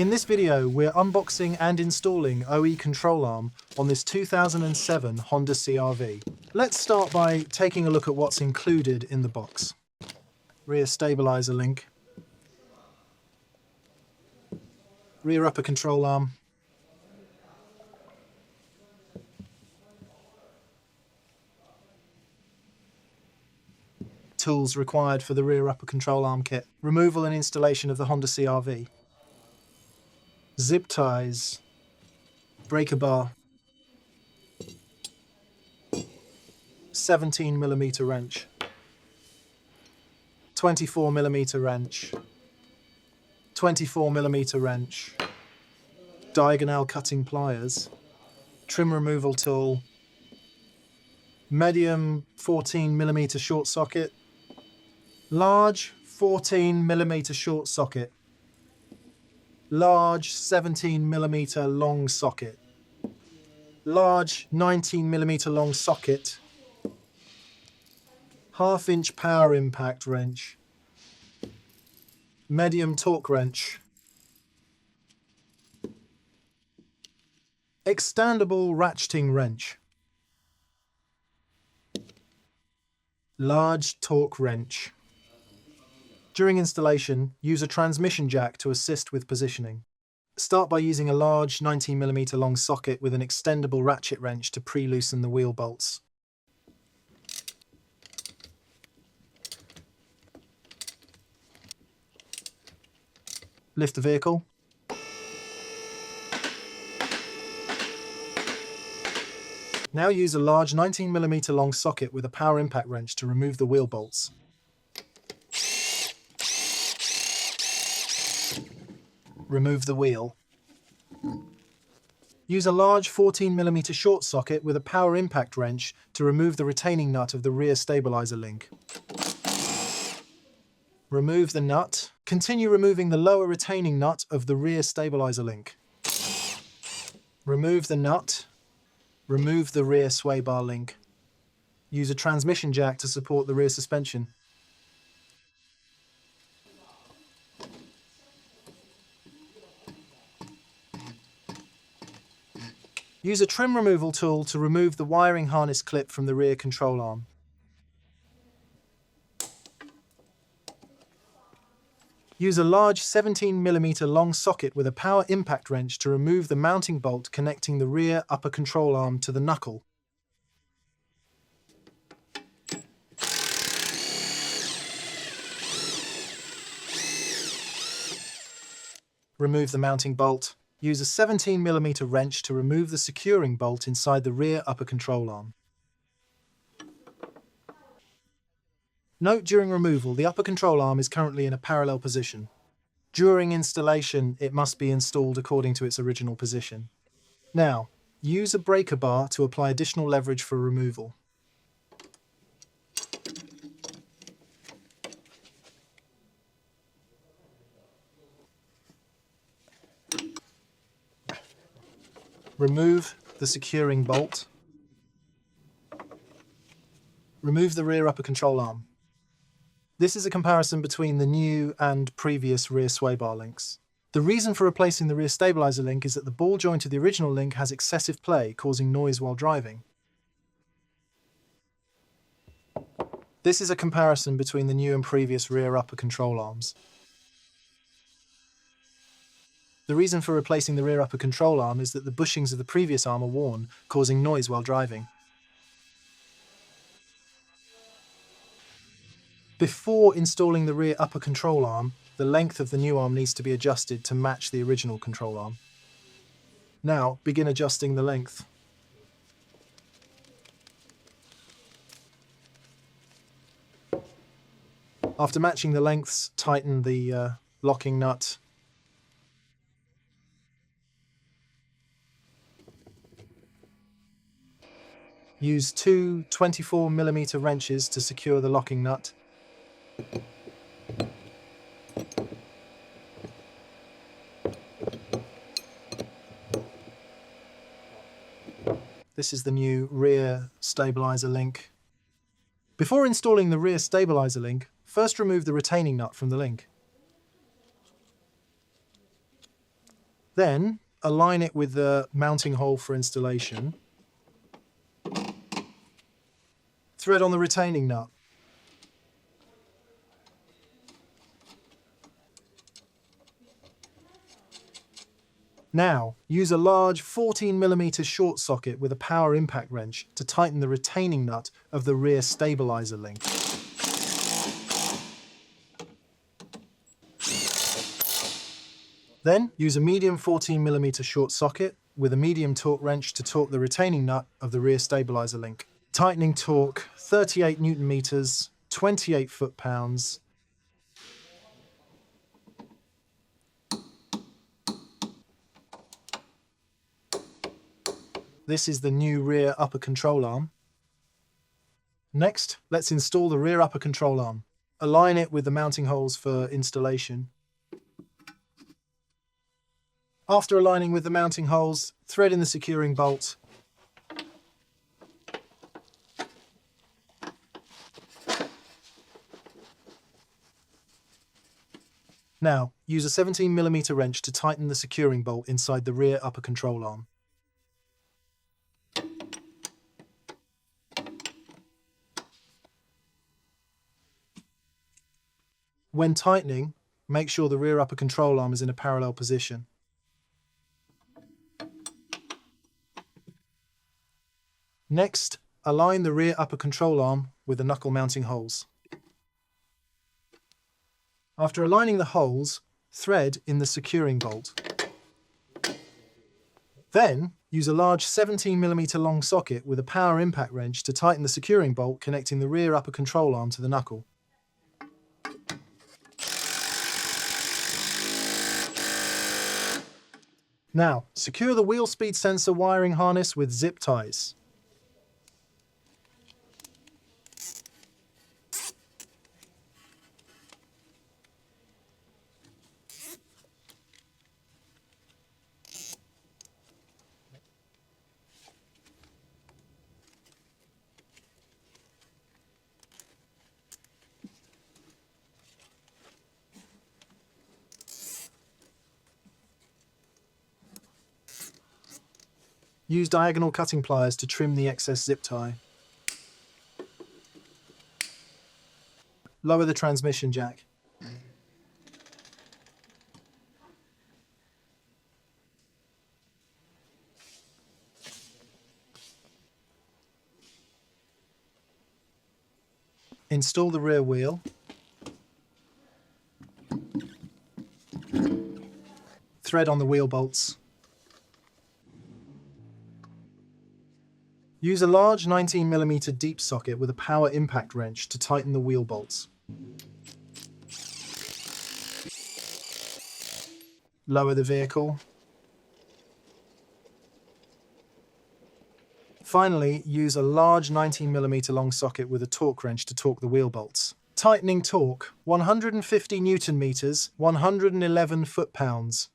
In this video, we're unboxing and installing OE control arm on this 2007 Honda CR-V. Let's start by taking a look at what's included in the box. Rear stabilizer link, rear upper control arm, tools required for the rear upper control arm kit, removal and installation of the Honda CR-V, zip ties, breaker bar, 17mm wrench, 24mm wrench, 24mm wrench, diagonal cutting pliers, trim removal tool, medium 14mm short socket, large 14mm short socket, large 17mm long socket, large 19mm long socket, half-inch power impact wrench, medium torque wrench, extendable ratcheting wrench, large torque wrench. During installation, use a transmission jack to assist with positioning. Start by using a large 19mm long socket with an extendable ratchet wrench to pre-loosen the wheel bolts. Lift the vehicle. Now use a large 19mm long socket with a power impact wrench to remove the wheel bolts. Remove the wheel. Use a large 14mm short socket with a power impact wrench to remove the retaining nut of the rear stabilizer link. Remove the nut. Continue removing the lower retaining nut of the rear stabilizer link. Remove the nut. Remove the rear sway bar link. Use a transmission jack to support the rear suspension. Use a trim removal tool to remove the wiring harness clip from the rear control arm. Use a large 17mm long socket with a power impact wrench to remove the mounting bolt connecting the rear upper control arm to the knuckle. Remove the mounting bolt. Use a 17mm wrench to remove the securing bolt inside the rear upper control arm. Note during removal, the upper control arm is currently in a parallel position. During installation, it must be installed according to its original position. Now, use a breaker bar to apply additional leverage for removal. Remove the securing bolt. Remove the rear upper control arm. This is a comparison between the new and previous rear sway bar links. The reason for replacing the rear stabilizer link is that the ball joint of the original link has excessive play, causing noise while driving. This is a comparison between the new and previous rear upper control arms. The reason for replacing the rear upper control arm is that the bushings of the previous arm are worn, causing noise while driving. Before installing the rear upper control arm, the length of the new arm needs to be adjusted to match the original control arm. Now, begin adjusting the length. After matching the lengths, tighten the locking nut. Use two 24mm wrenches to secure the locking nut. This is the new rear stabilizer link. Before installing the rear stabilizer link, first remove the retaining nut from the link. Then align it with the mounting hole for installation. Thread on the retaining nut. Now, use a large 14mm short socket with a power impact wrench to tighten the retaining nut of the rear stabilizer link. Then, use a medium 14mm short socket with a medium torque wrench to torque the retaining nut of the rear stabilizer link. Tightening torque 38 Nm, 28 foot-pounds. This is the new rear upper control arm. Next, let's install the rear upper control arm. Align it with the mounting holes for installation. After aligning with the mounting holes, thread in the securing bolt. Now, use a 17mm wrench to tighten the securing bolt inside the rear upper control arm. When tightening, make sure the rear upper control arm is in a parallel position. Next, align the rear upper control arm with the knuckle mounting holes. After aligning the holes, thread in the securing bolt. Then, use a large 17mm long socket with a power impact wrench to tighten the securing bolt connecting the rear upper control arm to the knuckle. Now, secure the wheel speed sensor wiring harness with zip ties. Use diagonal cutting pliers to trim the excess zip tie. Lower the transmission jack. Install the rear wheel. Thread on the wheel bolts. Use a large 19mm deep socket with a power impact wrench to tighten the wheel bolts. Lower the vehicle. Finally, use a large 19mm long socket with a torque wrench to torque the wheel bolts. Tightening torque, 150 Nm, 111 foot-pounds.